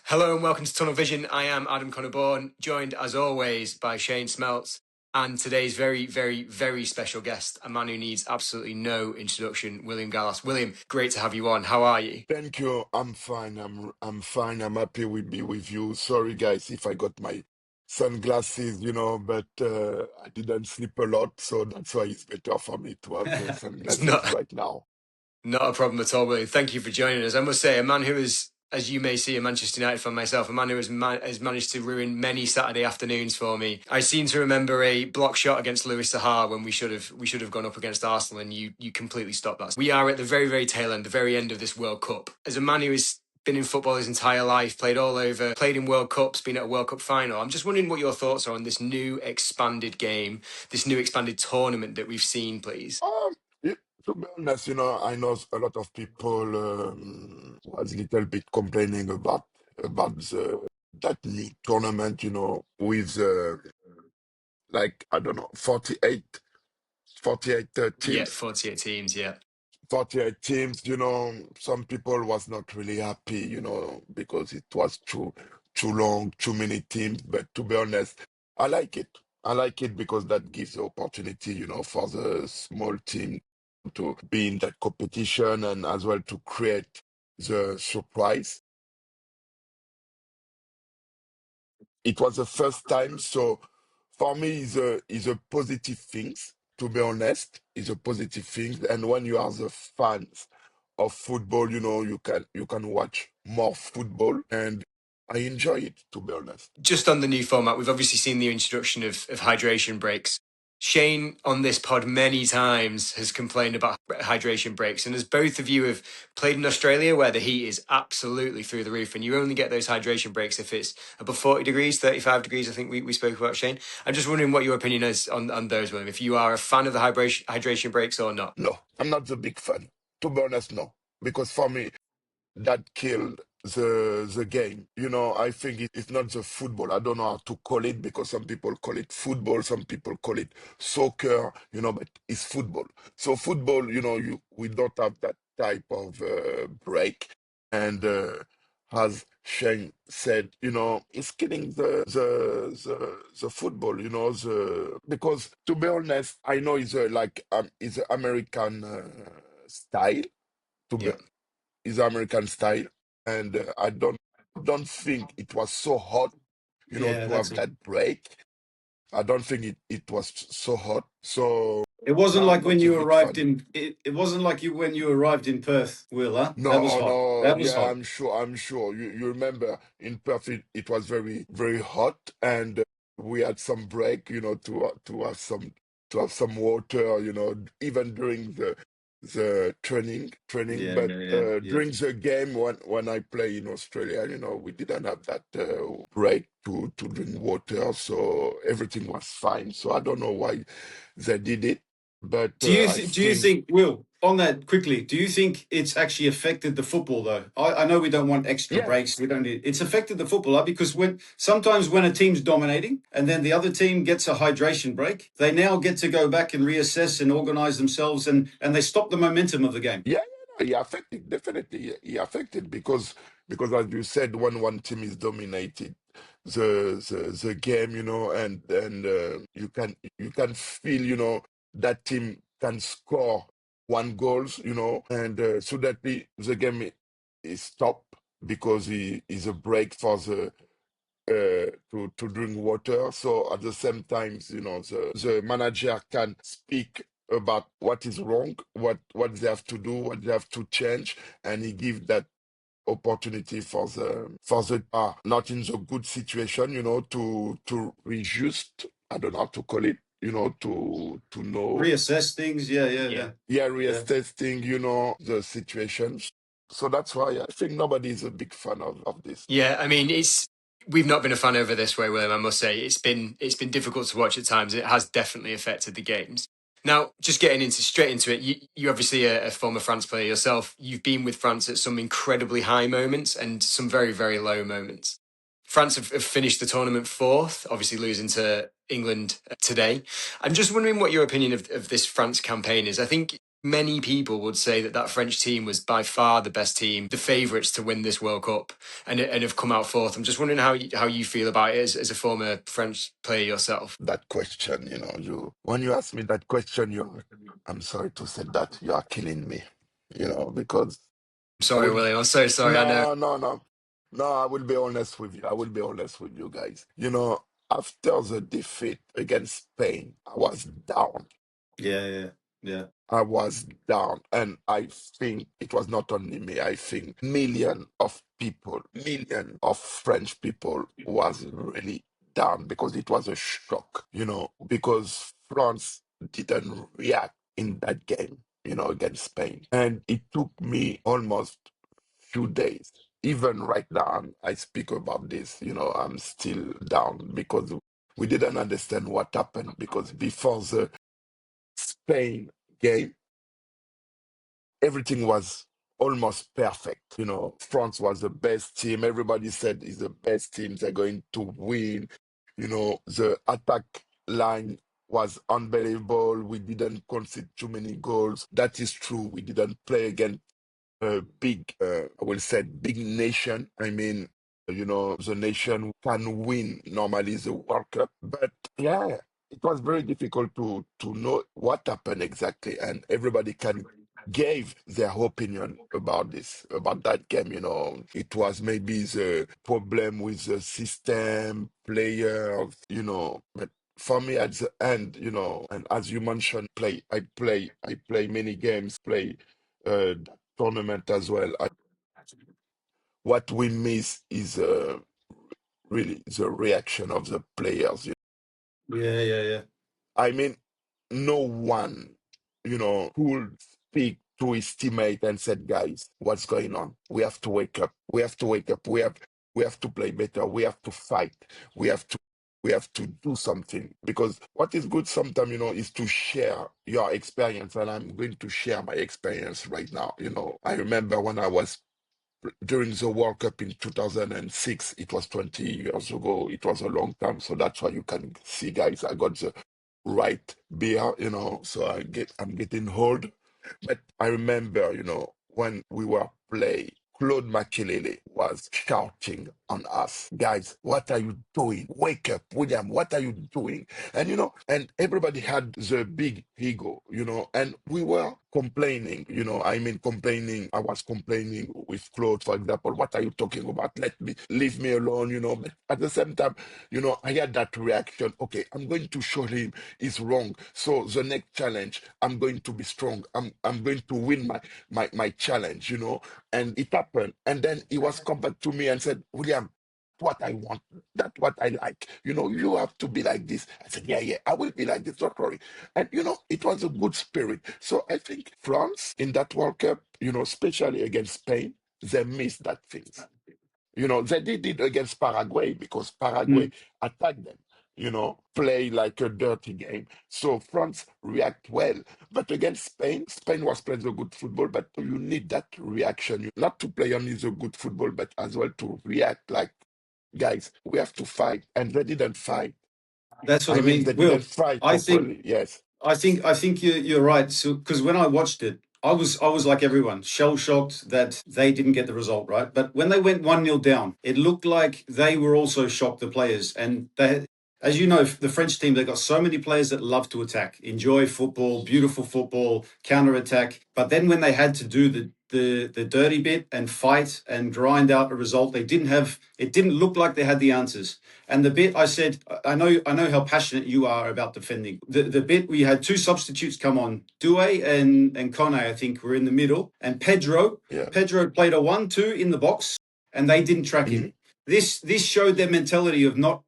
Hello and welcome to Tunnel Vision. I am Adam Connor-Bourne, joined as always by Shane Smeltz, and today's very, very, very special guest, a man who needs absolutely no introduction, William Gallas. William, great to have you on. How are you? Thank you. I'm fine. I'm fine. I'm happy to be with you. Sorry, guys, if I got my sunglasses, but I didn't sleep a lot, so that's why it's better for me to have the It's sunglasses not right now. not a problem at all, William. Thank you for joining us. I must say, a man who is, as you may see, a Manchester United fan myself, a man who has managed to ruin many Saturday afternoons for me. I seem to remember a block shot against Louis Saha when we should have gone up against Arsenal, and you completely stopped that. We are at the very, very tail end, the very end of this World Cup. As a man who has been in football his entire life, played all over, played in World Cups, been at a World Cup final. I'm just wondering what your thoughts are on this new expanded game, this new expanded tournament that we've seen, please. Yeah, to be honest, I know a lot of people was a little bit complaining about that new tournament, with like I don't know, 48 Yeah, teams. 48 teams, yeah. 48 teams, some people was not really happy, because it was too long, too many teams. But to be honest, I like it. I like it because that gives the opportunity, for the small team to be in that competition and as well to create the surprise. It was the first time, so for me, is a positive things. To be honest, is a positive thing. And when you are the fans of football, you can watch more football, and I enjoy it. To be honest, Just on the new format, we've obviously seen the introduction of hydration breaks. Shane on this pod many times has complained about hydration breaks. And as both of you have played in Australia where the heat is absolutely through the roof and you only get those hydration breaks if it's above 40 degrees, 35 degrees, I think we spoke about, Shane. I'm just wondering what your opinion is on those, William, if you are a fan of the hydration breaks or not. no, I'm not the big fan. To be honest, no, because for me, that killed the game. I think it's not the football. I don't know how to call it because some people call it football, some people call it soccer, but it's football. So football, we don't have that type of break. And as Shane said, it's killing the football, because to be honest, I know it's a American style to be Yeah. is American style, and I don't think it was so hot, Yeah, to that's have it. that break. I don't think it was so hot. So It wasn't no, I'm like when not a you big arrived fan. in it wasn't like you when you arrived in Perth, Will, huh? That was No, hot. no, That was yeah, hot. I'm sure. You remember in Perth it was very, very hot, and we had some break, to have some water, even during the training. Yeah, But yeah, yeah, yeah. during the game when I play in Australia, we didn't have that break to drink water, so everything was fine. So I don't know why they did it, but I Do you think. think, Will, on that quickly, do you think it's actually affected the football though? I know we don't want extra Yeah, breaks. We don't need it's affected the football, huh? Because when a team's dominating and then the other team gets a hydration break, they now get to go back and reassess and organize themselves and they stop the momentum of the game. yeah, yeah, no, he affected, definitely. He affected because as you said, when one team is dominated the game, and you can feel, that team can score one goals, and suddenly the game is stopped because he is a break for to drink water. So at the same time, the manager can speak about what is wrong, what they have to do, what they have to change, and he give that opportunity for the not in the good situation, to readjust. I don't know how to call it, to know, Reassess things. Yeah, yeah, Yeah. yeah. yeah, Yeah. reassessing, the situations. So that's why I think nobody is a big fan of this. Yeah, I mean, we've not been a fan over this way, William. I must say it's been difficult to watch at times. It has definitely affected the games. Now, just getting straight into it, you obviously a former France player yourself. You've been with France at some incredibly high moments and some very, very low moments. France have finished the tournament fourth, obviously losing to England today. I'm just wondering what your opinion of this France campaign is. I think many people would say that that French team was by far the best team, the favourites to win this World Cup, and have come out fourth. I'm just wondering how you feel about it as a former French player yourself. That question, when you ask me that question, I'm sorry to say that you are killing me, because I Sorry, will. William. I'm so sorry. I know. No, no, no. No, I will be honest with you. I will be honest with you guys. After the defeat against Spain, I was down. Yeah, yeah, yeah. I was down. And I think it was not only me. I think million of people, million of French people was really down because it was a shock, because France didn't react in that game, against Spain. And it took me almost few days. Even right now, I speak about this, I'm still down because we didn't understand what happened because before the Spain game, everything was almost perfect. France was the best team. Everybody said it's the best team. They're going to win. The attack line was unbelievable. We didn't concede too many goals. That is true. We didn't play against a big, I will say, big nation. I mean, the nation can win normally the World Cup. But yeah, it was very difficult to know what happened exactly. And everybody can gave their opinion about this, about that game. It was maybe the problem with the system, players, but for me at the end, and as you mentioned, I play many games, play that tournament as well. What we miss is really the reaction of the players. Yeah, yeah, yeah. I mean, no one, could speak to his teammate and said, guys, what's going on? We have to wake up. We have to wake up. We have to play better. We have to fight. We have to we have to do something because what is good sometimes, is to share your experience. And I'm going to share my experience right now. I remember when I was during the World Cup in 2006, it was 20 years ago. It was a long time. So that's why you can see, guys, I got the right beer, so I'm getting old. But I remember, when we were playing, Claude Makelele was shouting on us, guys, what are you doing? Wake up, William, what are you doing? And and everybody had the big ego, and we were complaining, complaining. I was complaining with Claude, for example, what are you talking about? Leave me alone, But at the same time, I had that reaction. Okay, I'm going to show him he's wrong. So the next challenge, I'm going to be strong. I'm going to win my challenge, And it happened. And then he was come back to me and said, William, what I want. That's what I like. You have to be like this. I said, yeah, yeah, I will be like this. Don't worry. And it was a good spirit. So I think France in that World Cup, especially against Spain, they missed that things. They did it against Paraguay because Paraguay Mm. attacked them, play like a dirty game. So France react well. But against Spain, Spain was playing the good football, but you need that reaction. Not to play only the good football, but as well to react like, guys, we have to fight. And they didn't fight. That's what I I mean, mean. they didn't Will, fight I think properly. Yes. I think you're right. So because when I watched it, I was like everyone, shell shocked that they didn't get the result right. But when they went 1-0 down, it looked like they were also shocked, the players, and they. As you know, the French team, they've got so many players that love to attack, enjoy football, beautiful football, counter attack. But then when they had to do the dirty bit and fight and grind out a result, it didn't look like they had the answers. And the bit I said, I know how passionate you are about defending. The bit we had two substitutes come on, Doué and Kone, I think, were in the middle, and Pedro. Yeah. Pedro played a 1-2 in the box, and they didn't track him. Mhm. This showed their mentality of not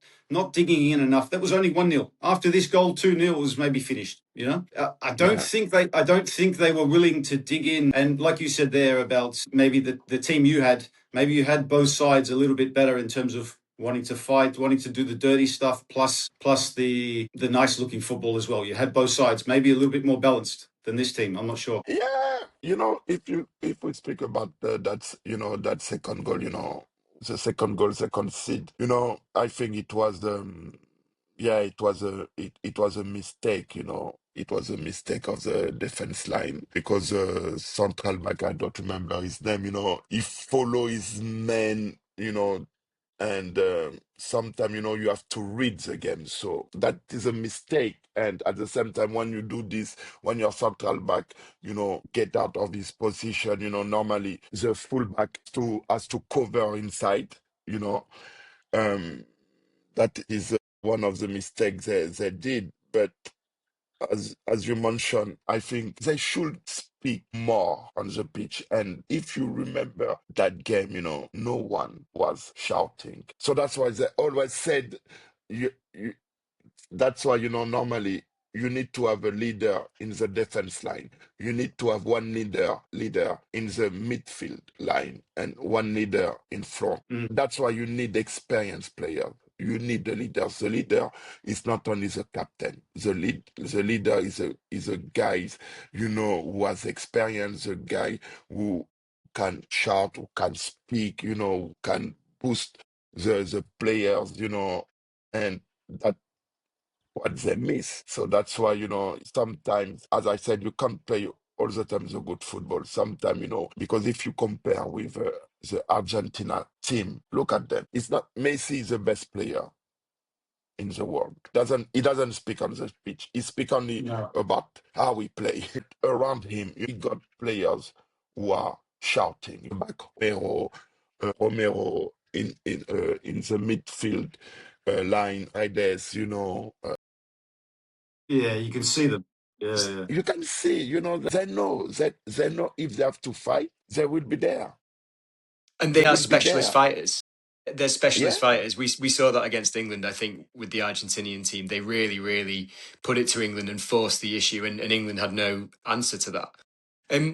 digging in enough. That was only 1-0. After this goal, 2-0 was maybe finished. I don't Yeah. think they were willing to dig in. And like you said there about maybe the team you had, maybe you had both sides a little bit better in terms of wanting to fight, wanting to do the dirty stuff, plus the nice looking football as well. You had both sides, maybe a little bit more balanced than this team. I'm not sure. Yeah, if we speak about that second goal, the second goal, second seed, I think it was yeah, it was a mistake, it was a mistake of the defense line because central back, I don't remember his name, he follow his man, and sometimes, you have to read the game. So that is a mistake. And at the same time, when you do this, when your central back, get out of his position, normally the fullback has to cover inside, you know. That is one of the mistakes they did. But as you mentioned, I think they should speak more on the pitch. And if you remember that game, no one was shouting. So that's why they always said, you that's why, normally you need to have a leader in the defense line. You need to have one leader in the midfield line and one leader in front. That's why you need experienced players. You need the leader. The leader is not only the captain. The leader is a guy, who has experience, a guy who can shout, who can speak, who can boost the players, and that what they miss. So that's why, sometimes, as I said, you can't play all the time the good football. Sometimes, because if you compare with the Argentina team, look at them. It's not Messi is the best player in the world. He doesn't speak on the pitch. He speaks only about how we play. Around him, he got players who are shouting. Back Romero in the midfield line, Ides, Yeah, you can see them. Yeah. you can see, they know if they have to fight, they will be there. And They they are will be specialist there. fighters. They're Yeah. specialist fighters. We saw that against England, I think, with the Argentinian team. They really, really put it to England and forced the issue, and England had no answer to that.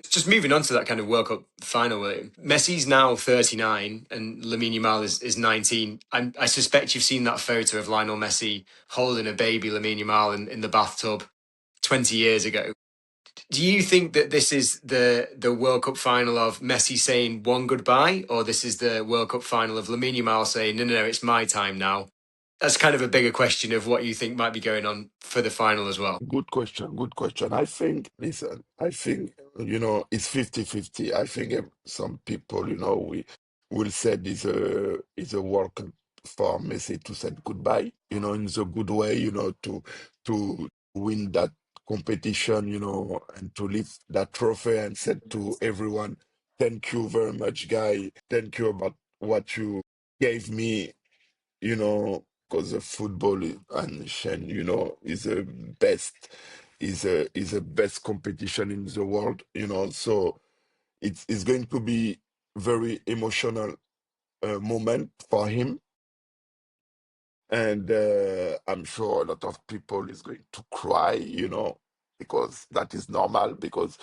Just moving on to that kind of World Cup final, William. Messi's now 39 and Lamine Yamal is 19. I suspect you've seen that photo of Lionel Messi holding a baby Lamine Yamal in the bathtub 20 years ago. Do you think that this is the World Cup final of Messi saying one goodbye, or this is the World Cup final of Lamine Yamal saying, no, it's my time now? That's kind of a bigger question of what you think might be going on for the final as well. Good question. Good question. I think, listen, it's 50-50. I think some people, we will say this is a World Cup for Messi to say goodbye, in the good way, to win that competition, and to lift that trophy and said to everyone, thank you very much, guy. Thank you about what you gave me, because the football and Shen, is the best, is a best competition in the world, So it's going to be very emotional moment for him, and I'm sure a lot of people is going to cry, because that is normal. Because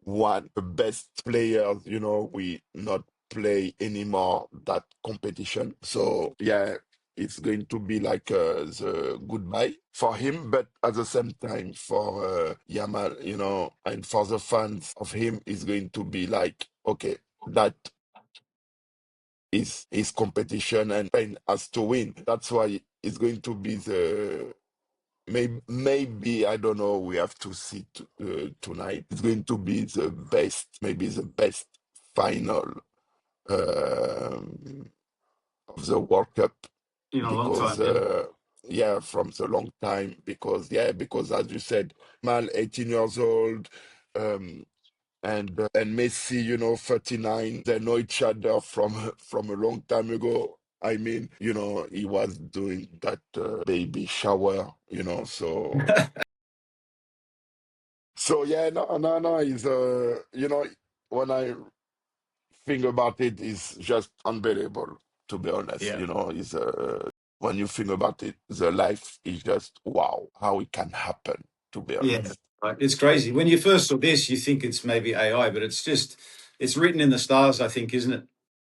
one the best players, we not play anymore that competition. So yeah, it's going to be like the goodbye for him, but at the same time for Yamal, and for the fans of him, is going to be like, okay, that is his competition and Spain has to win. That's why it's going to be the maybe I don't know. We have to see tonight. It's going to be the best, maybe the best final of the World Cup In a long because time, yeah. yeah, from the long time. Because as you said, Mal 18 years old, and Messi, 39. They know each other from a long time ago. I mean, he was doing that baby shower, so. So yeah, no, is when I think about it, it's just unbelievable. To be honest, Yeah. is when you think about it, the life is just wow, how it can happen. To be Yeah, honest, right. It's crazy. When you first saw this, you think it's maybe AI, but it's written in the stars, I think, isn't it?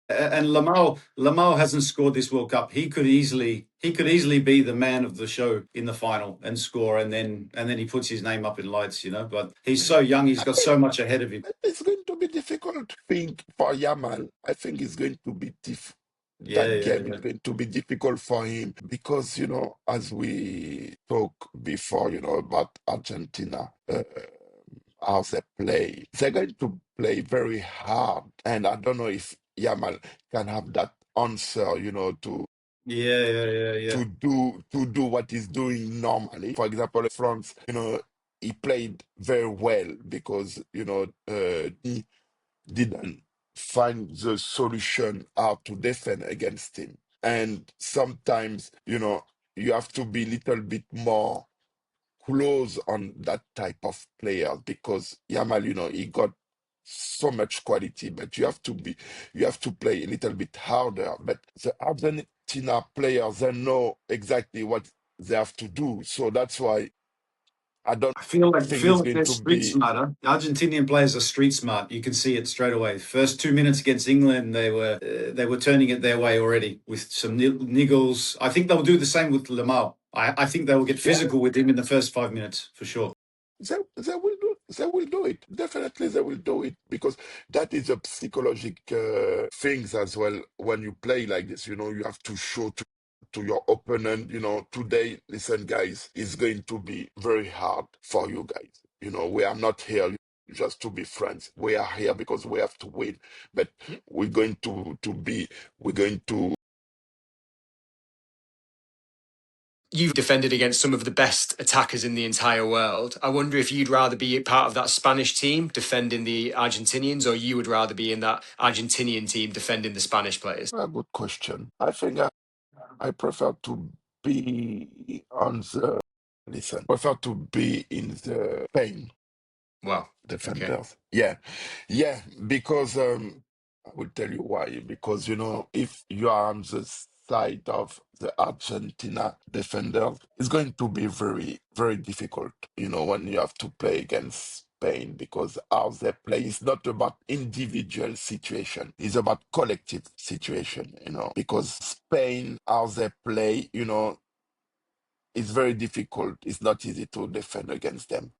And Lamal hasn't scored this World Cup. He could easily be the man of the show in the final and score, and then he puts his name up in lights, But he's so young; he's I got think so much ahead of him. it's going to be difficult. I think for Yamal, I think it's going to be that game Yeah. is going to be difficult for him because, as we talked before, about Argentina, how they play, they're going to play very hard. And I don't know if Yamal can have that answer, Yeah. to do what he's doing normally. For example, France, he played very well because, he didn't find the solution how to defend against him. And sometimes, you have to be a little bit more close on that type of player because Yamal, he got so much quality, but you have to play a little bit harder. But the Argentina players, they know exactly what they have to do. So that's why I don't I feel like think feel it's like going they're to street be. smarter. Argentinian players are street smart. You can see it straight away. First 2 minutes against England, they were turning it their way already with some niggles. I think they'll do the same with Lamar. I think they will get Yeah, physical with him in the first 5 minutes for sure. they will do it. Definitely they will do it because that is a psychological things as well. When you play like this, you have to show to your opponent, today, listen, guys, it's going to be very hard for you guys. We are not here just to be friends. We are here because we have to win. But we're going we're going to. You've defended against some of the best attackers in the entire world. I wonder if you'd rather be part of that Spanish team defending the Argentinians, or you would rather be in that Argentinian team defending the Spanish players. A good question. I think I prefer to be on the. Listen, prefer to be in the Spain Wow. Okay. defenders. Yeah, because I will tell you why. Because if you are on the side of the Argentina defenders, it's going to be very, very difficult. When you have to play against Spain, because how they play is not about individual situation; it's about collective situation. Because Spain, how they play, it's very difficult. It's not easy to defend against them.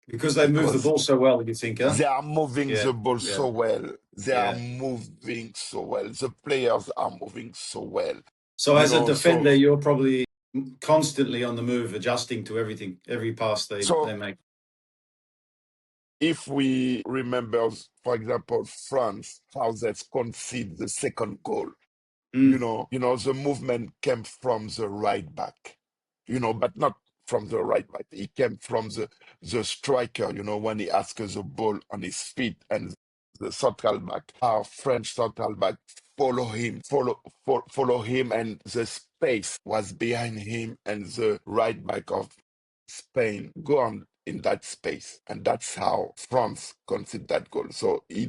Because they move the Because ball so well, you think, huh? they are moving Yeah, the ball yeah, so well. They are yeah. moving so well. The players are moving so well. So as a So defender, you're probably constantly on the move, adjusting to everything, every pass they so make. if we remember, for example, France, how they concede the second goal, Mm. the movement came from the right back, but not from the right back. It came from the striker, when he asks the ball on his feet and the central back, our French central back follow him, and the space was behind him, and the right back of Spain go on in that space, and that's how France conceded that goal. So he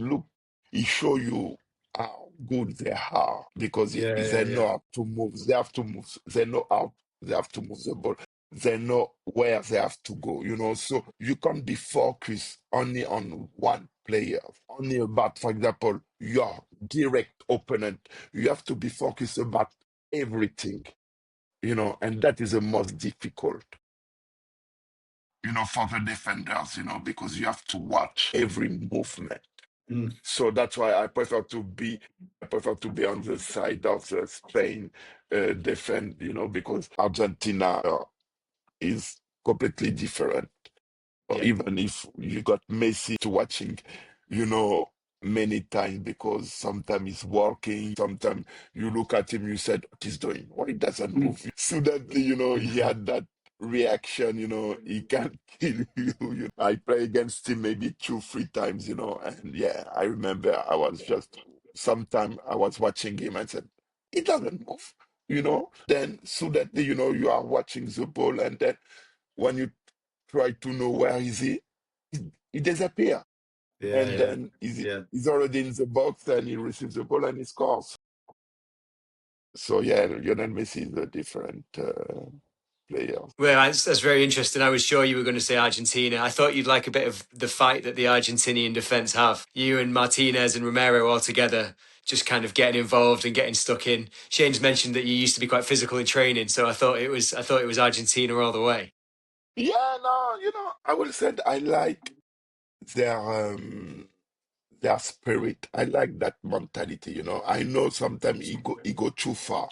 show you how good they are because they Yeah. know how to move. They have to move. They know how they have to move the ball. They know where they have to go. So you can't be focused only on one player, only about, for example, your direct opponent. You have to be focused about everything. And that is the most difficult. For the defenders, because you have to watch every movement. Mm. So that's why I prefer to be on the side of the Spain defend, because Argentina is completely different. Yeah. Even if you got Messi to watching, you know, many times because sometimes he's walking, sometimes you look at him, you said, what he's doing? Why he doesn't Mm. move? Suddenly, he had that reaction, he can't kill you. I play against him maybe 2, 3 times, and yeah, I remember sometime I was watching him and said, he doesn't move. Then suddenly, you are watching the ball, and then when you try to know where is he disappear. And Yeah. then Yeah. he's already in the box and he receives the ball and he scores. So yeah, Lionel Messi is a different player. Well, that's very interesting. I was sure you were going to say Argentina. I thought you'd like a bit of the fight that the Argentinian defence have. You and Martinez and Romero all together, just kind of getting involved and getting stuck in. Shane's mentioned that you used to be quite physical in training, so I thought it was Argentina all the way. Yeah, no, I will say I like their their spirit. I like that mentality, you know. I know sometimes he go too far,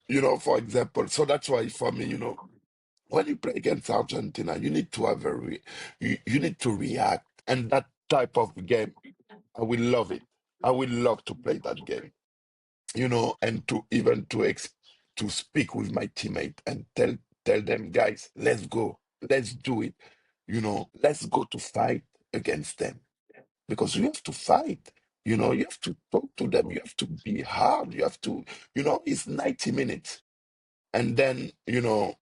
you know, for example. So that's why for me, you know, when you play against Argentina, you need to have you need to react. And that type of game, I will love it. I will love to play that game, you know, and to even to speak with my teammate and tell them, guys, let's go, let's do it, you know, let's go to fight against them because you have to fight. You know, you have to talk to them. You have to be hard. You have to, you know, it's 90 minutes. And then, you know,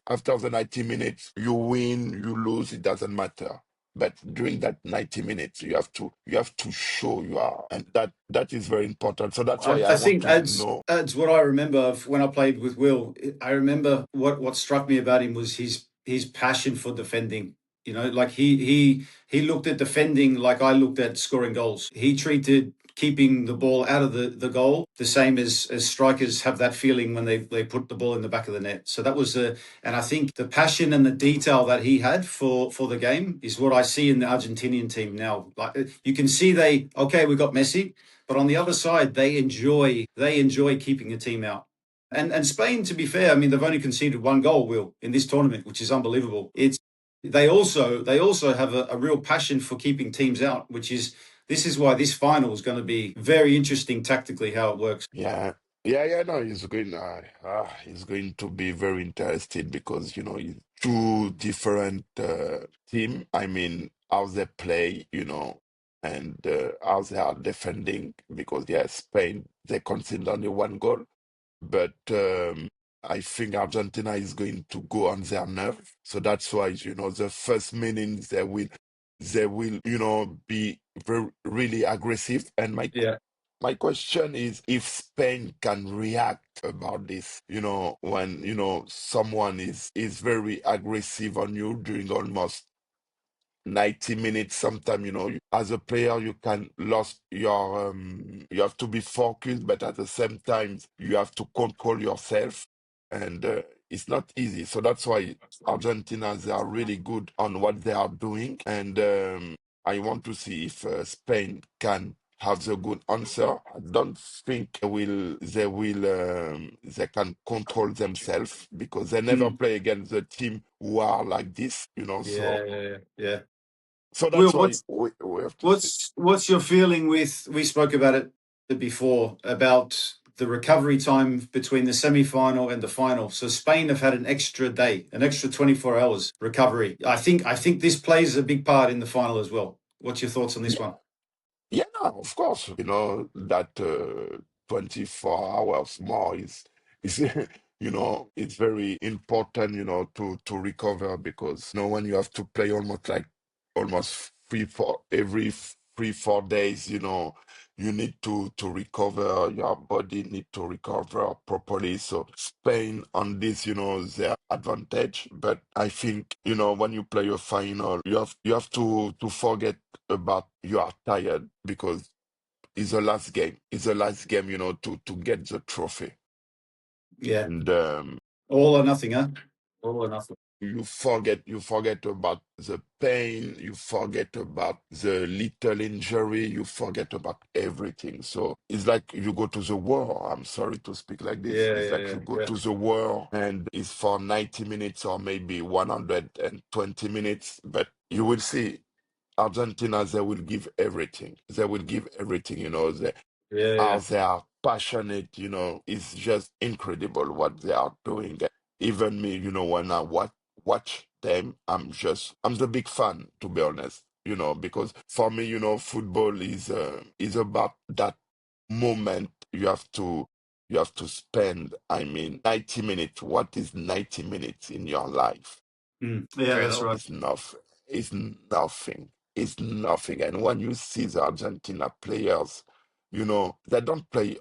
after the 90 minutes, you win, you lose, it doesn't matter. But during that 90 minutes, you have to show you are, and that is very important. So that's why I I want think to adds know. adds what I remember of when I played with Will. I remember what struck me about him was his passion for defending. You know, like he looked at defending like I looked at scoring goals. He treated keeping the ball out of the goal the same as strikers have that feeling when they put the ball in the back of the net. So that was and I think the passion and the detail that he had for the game is what I see in the Argentinian team now. Like you can see we got Messi, but on the other side, they enjoy keeping a team out. And Spain, to be fair, I mean they've only conceded one goal, Will, in this tournament, which is unbelievable. It's they also have a real passion for keeping teams out, which is this is why this final is going to be very interesting tactically how it works. Yeah, yeah. No, he's going to be very interested because you know it's two different team. I mean, how they play, you know, and how they are defending. Because yeah, Spain they conceded only one goal, but I think Argentina is going to go on their nerve. So that's why, you know, the first minutes they will, you know, be very really aggressive. And Yeah. my question is if Spain can react about this, you know, when, you know, someone is very aggressive on you during almost 90 minutes. Sometimes, you know, as a player you can lose your you have to be focused, but at the same time you have to control yourself, and it's not easy. So that's why Argentina, they are really good on what they are doing, and I want to see if Spain can have the good answer. I don't think they can control themselves because they never Mm. play against the team who are like this, you know. So Yeah. Will, that's why we have to see. what's your feeling with? We spoke about it before about the recovery time between the semi-final and the final. So Spain have had an extra day, an extra 24 hours recovery. I think this plays a big part in the final as well. What's your thoughts on this one? Yeah, no, of course. You know, that 24 hours more is you know, it's very important, you know, to recover because, you know, when you have to play almost every 3 4 days, you know, you need to recover, your body need to recover properly. So Spain on this, you know, their advantage. But I think, you know, when you play a final, you have to forget about you are tired because it's the last game. It's the last game, you know, to get the trophy. Yeah, And all or nothing, huh? All or nothing. you forget about the pain, you forget about the little injury, you forget about everything. So it's like you go to the war. I'm sorry to speak like this. Yeah, It's yeah, like yeah, you go yeah. to the war and it's for 90 minutes or maybe 120 minutes, but you will see Argentina, they will give everything. They will give everything, you know. Yeah, How yeah. they are passionate, you know, it's just incredible what they are doing. Even me, you know, when I watch them, I'm the big fan, to be honest, you know, because for me, you know, football is about that moment you have to spend. I mean, 90 minutes. What is 90 minutes in your life? Yeah, Very that's little. right. It's nothing. It's nothing. It's nothing. And when you see the Argentina players, you know, they don't play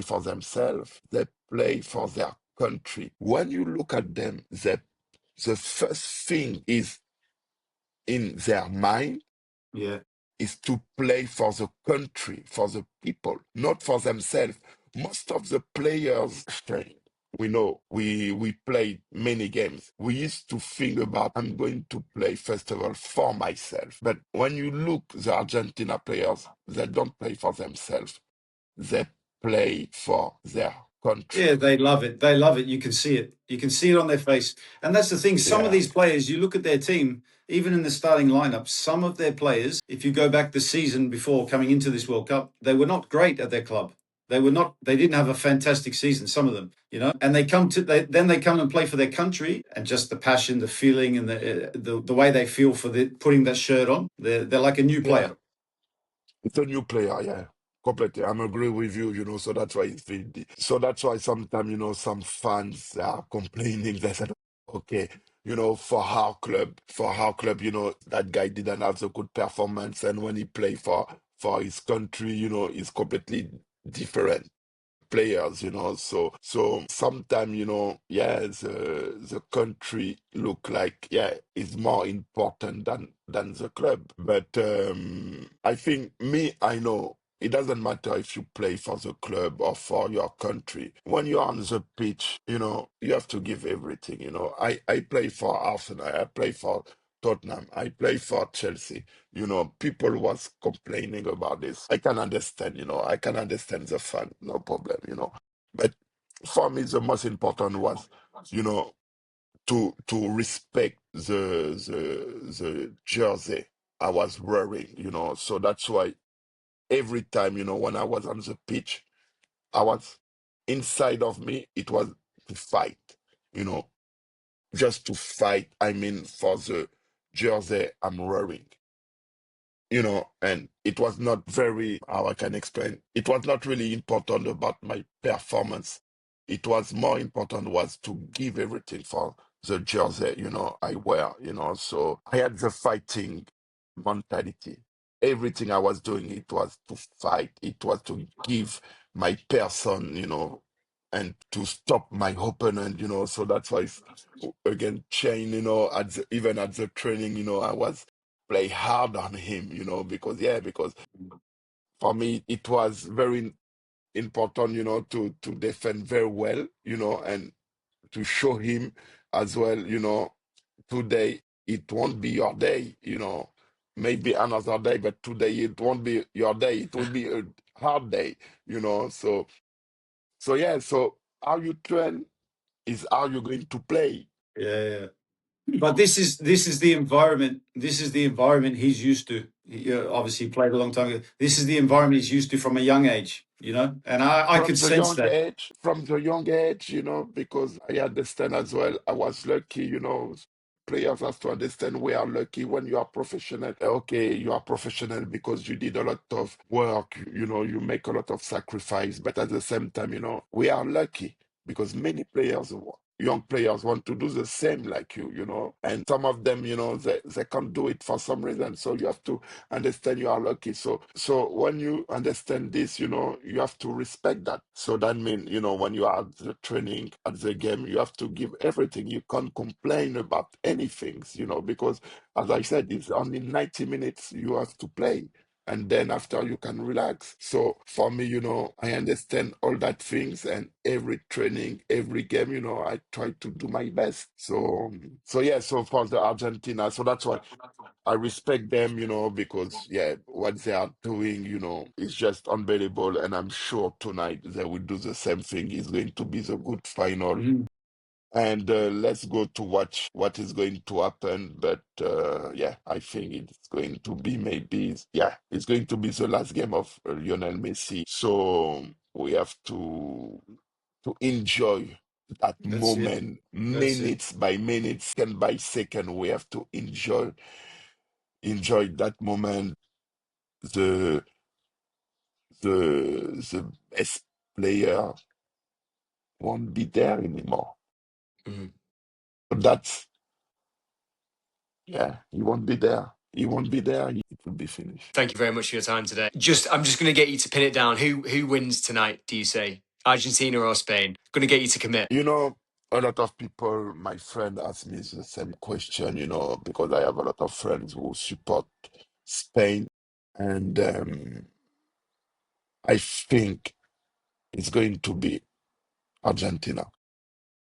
for themselves. They play for their country. When you look at them, the first thing is in their mind Yeah. is to play for the country, for the people, not for themselves. Most of the players, We know we played many games. We used to think about I'm going to play first of all for myself. But when you look the Argentina players, they don't play for themselves. They play for their Yeah, country. they love it. They love it. You can see it. You can see it on their face. And that's the thing. Some of Yeah, these players, you look at their team, even in the starting lineup, some of their players, if you go back the season before coming into this World Cup, they were not great at their club. They were not. They didn't have a fantastic season. Some of them, and then they come and play for their country, and just the passion, the feeling, and the way they feel for putting that shirt on. They're like a new yeah. player. It's a new player, yeah. Completely. I'm agree with you, so that's why so that's why sometimes, some fans are complaining. They said, okay, for our club, that guy didn't have the good performance, and when he play for his country, he's completely different players, so sometimes, yeah, the country look like, yeah, is more important than the club. But I think I know it doesn't matter if you play for the club or for your country. When you're on the pitch, you have to give everything. I play for Arsenal, I play for Tottenham, I play for Chelsea. People was complaining about this. I can understand, I can understand the fun, no problem, But for me, the most important was, you know, to respect the jersey I was wearing, So that's why every time, when I was on the pitch, I was inside of me, it was to fight, you know, just to fight. I mean, for the jersey I'm wearing. And it was not very, how I can explain, it was not really important about my performance. It was more important was to give everything for the jersey, I wear, so I had the fighting mentality. Everything I was doing, it was to fight, it was to give my person, and to stop my opponent, so that's why, again, Chain, even at the training, I was play hard on him, because for me it was very important, to defend very well, and to show him as well, today it won't be your day, maybe another day, but today it won't be your day. It will be a hard day, so yeah, so how you train is how you're going to play. Yeah, yeah. But this is the environment. This is the environment he's used to. He obviously played a long time ago. This is the environment he's used to from a young age. And I from could the sense young that. age, from the young age, because I understand as well, I was lucky, players have to understand we are lucky when you are professional. Okay, you are professional because you did a lot of work, you make a lot of sacrifice, but at the same time, we are lucky because many players, young players want to do the same like you, and some of them, they can't do it for some reason. So you have to understand you are lucky. So when you understand this, you have to respect that. So that means, when you are at the training, at the game, you have to give everything. You can't complain about anything, because as I said, it's only 90 minutes you have to play. And then after you can relax. So for me, I understand all that things, and every training, every game, I try to do my best. So yeah, so for the Argentina, so that's why I respect them, because yeah, what they are doing, is just unbelievable. And I'm sure tonight they will do the same thing. It's going to be the good final. Mhm. And let's go to watch what is going to happen. But yeah, I think it's going to be it's going to be the last game of Lionel Messi. So we have to enjoy that That's it. moment, That's it. minutes by minutes, second by second. We have to enjoy that moment. The the best player won't be there anymore. Mhm. But that's yeah, he won't be there. He won't be there. It will be finished. Thank you very much for your time today. I'm just going to get you to pin it down. Who wins tonight? Do you say Argentina or Spain? Going to get you to commit. A lot of people, my friend, ask me the same question. Because I have a lot of friends who support Spain, and I think it's going to be Argentina.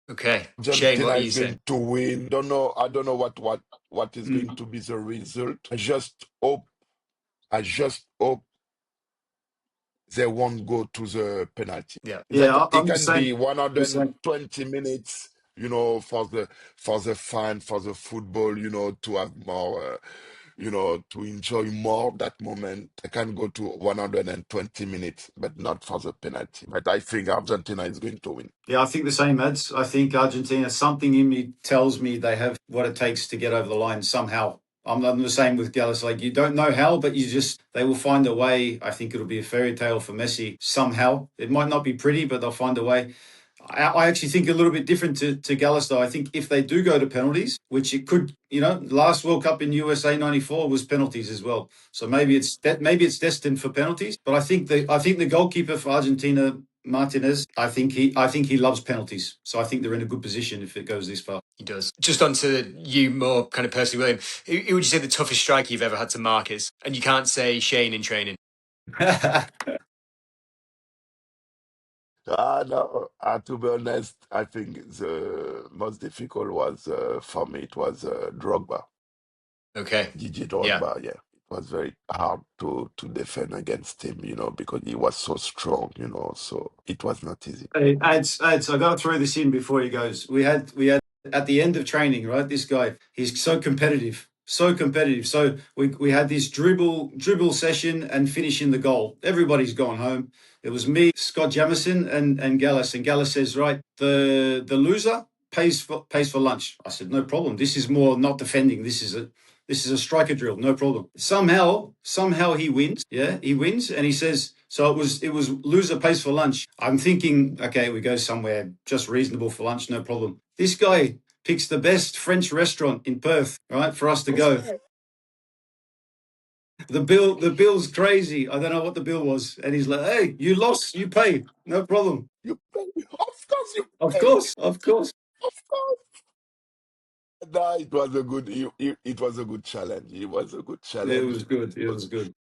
Okay, Shane, Argentina what are is you saying? going to win. Don't know. I don't know what is going Mm. to be the result. I just hope they won't go to the penalty. Yeah, Yeah, It I'm the can same. be The same. 120 minutes, for the fan, for the football, to have more, to enjoy more that moment. I can go to 120 minutes, but not for the penalty. But I think Argentina is going to win. Yeah, I think the same, Mads. I think Argentina, something in me tells me they have what it takes to get over the line somehow. I'm the same with Gallas. Like, you don't know how, but they will find a way. I think it'll be a fairy tale for Messi somehow. It might not be pretty, but they'll find a way. I actually think a little bit different to Gallas, though. I think if they do go to penalties, which it could, last World Cup in USA '94 was penalties as well. So maybe it's destined for penalties. But I think the goalkeeper for Argentina, Martinez, I think he loves penalties. So I think they're in a good position if it goes this far. he does. Just on to you more kind of personally, William. Who would you say the toughest striker you've ever had to mark is? And you can't say Shane in training. No, to be honest, I think the most difficult was, for me, it was Drogba. Okay. Gigi Yeah. Drogba, yeah. It was very hard to defend against him, because he was so strong, so it was not easy. Hey, ads. I got to throw this in before he goes. We had at the end of training, right? This guy, he's so competitive, so competitive. So we had this dribble session and finishing the goal. Everybody's gone home. It was me, Scott Jamison, and Gallas. And Gallas says, right, the loser pays for lunch. I said, no problem. This is more not defending. This is a striker drill, no problem. Somehow he wins. Yeah, he wins, and he says, so it was loser pays for lunch. I'm thinking, okay, we go somewhere just reasonable for lunch, no problem. This guy picks the best French restaurant in Perth, right, for us to go. The bill's crazy. I don't know what the bill was, and he's like, hey, you lost, you pay, no problem. You pay, of course you Of pay, course, of course. of course. No, it was a good challenge. It was a good It challenge was good. It was because good.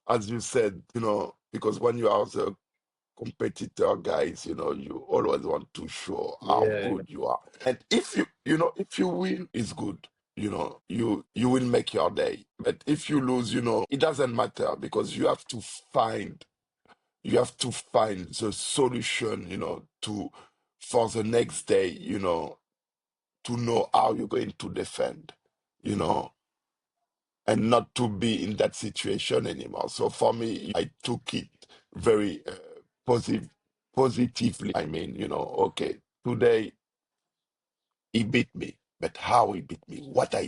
as you said, because when you are the competitor guys, you always want to show how Yeah. good you are. And if you win, it's good. You will make your day. But if you lose, it doesn't matter because you have to find the solution, to for the next day, to know how you're going to defend, you know, and not to be in that situation anymore. So for me, I took it very positively. I mean, okay, today he beat me, but how he beat me, what Yeah.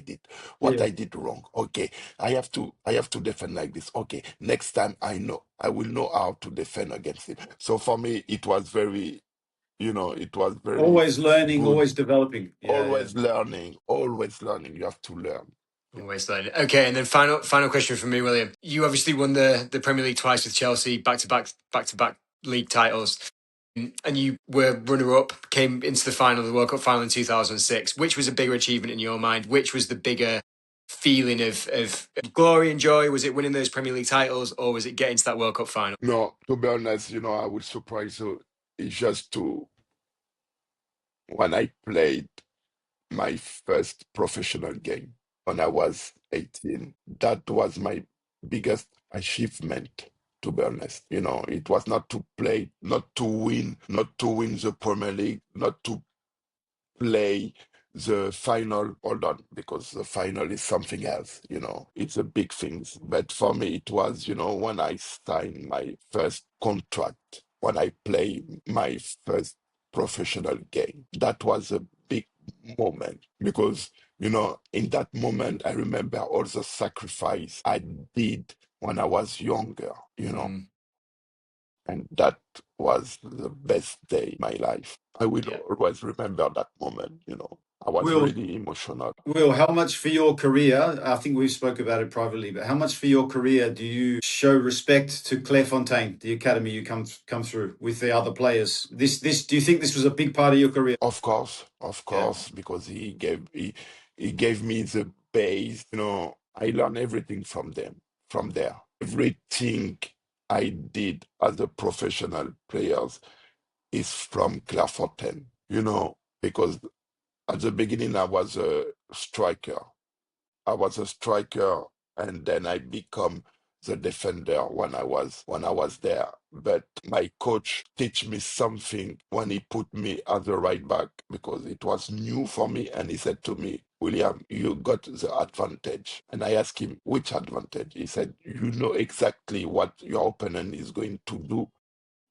I did wrong. Okay, I have to defend like this. Okay, next time I will know how to defend against him. So for me, it was very Always learning, good. always developing. Yeah, yeah. Always learning, always learning. You have to learn. Yeah. Always learning. Okay, and then final question from me, William. You obviously won the Premier League twice with Chelsea, back to back league titles. And you were runner up, came into the final, the World Cup final in 2006. Which was a bigger achievement in your mind? Which was the bigger feeling of glory and joy? Was it winning those Premier League titles, or was it getting to that World Cup final? No, to be honest, I would surprise you. It's just when I played my first professional game when I was 18. That was my biggest achievement, to be honest. It was not to play, not to win the Premier League, not to play the final. Hold on, because the final is something else. It's a big thing. But for me, it was, when I signed my first contract, when I play my first professional game. That was a big moment because, in that moment, I remember all the sacrifice I did when I was younger. Mm, And that was the best day in my life. I will yeah. always remember that moment. I was Will, really emotional. Will, how much for your career? I think we spoke about it privately, but how much for your career do you show respect to Clairefontaine, the academy you come through with the other players? This do you think this was a big part of your career? Of Yeah. course, because he gave me the base. I learned everything from them, from there. Everything I did as a professional players, is from Clairefontaine, you know, because at the beginning I was a striker. I was a striker, and then I become the defender when I was there. But my coach teach me something when he put me as a right back because it was new for me, and he said to me, William, you got the advantage. And I asked him, which advantage? He said, you know exactly what your opponent is going to do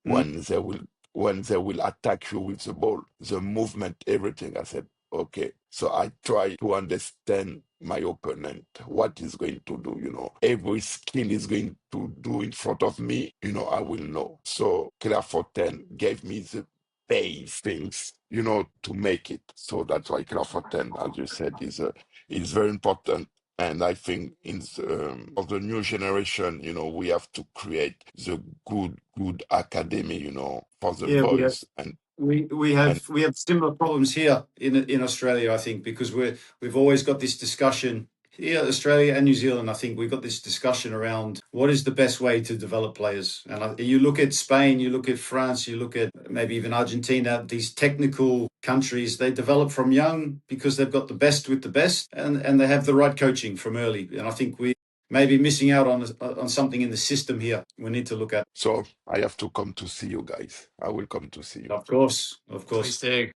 when they will attack you with the ball, the movement, everything. I said, okay. So I try to understand my opponent, what he's going to do, you know. Every skill is going to do in front of me, you know, I will know. So Clairefontaine gave me the base things, you know, to make it. So that's why Clairefontaine, as you said, is very important. And I think of the new generation, you know, we have to create the good academy, you know, for the Yeah, boys. And we have similar problems here in Australia, I think, because we've always got this discussion here, Australia and New Zealand. I think we've got this discussion around what is the best way to develop players. And you look at Spain, you look at France, you look at maybe even Argentina. These technical countries, they develop from young because they've got the best with the best, and they have the right coaching from early. And I think we maybe missing out on something in the system here. We need to look at. so I have to come to see you guys. I will come to see you. Of course. Please do.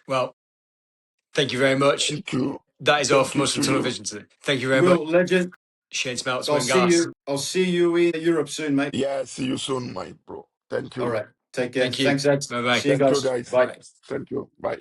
Well, thank you very much. Thank you. That is all Thank from you us on to you. Television today. Thank you very Will, much. legend. Shane Smeltz, I'll Win see Gallas. you. I'll see you in Europe soon, mate. Yeah, see you soon, my bro. Thank you. All right. Take care. Thank you. Thanks, Ed. Bye-bye. See you Thank you, guys. guys. Bye. Thank you. Bye.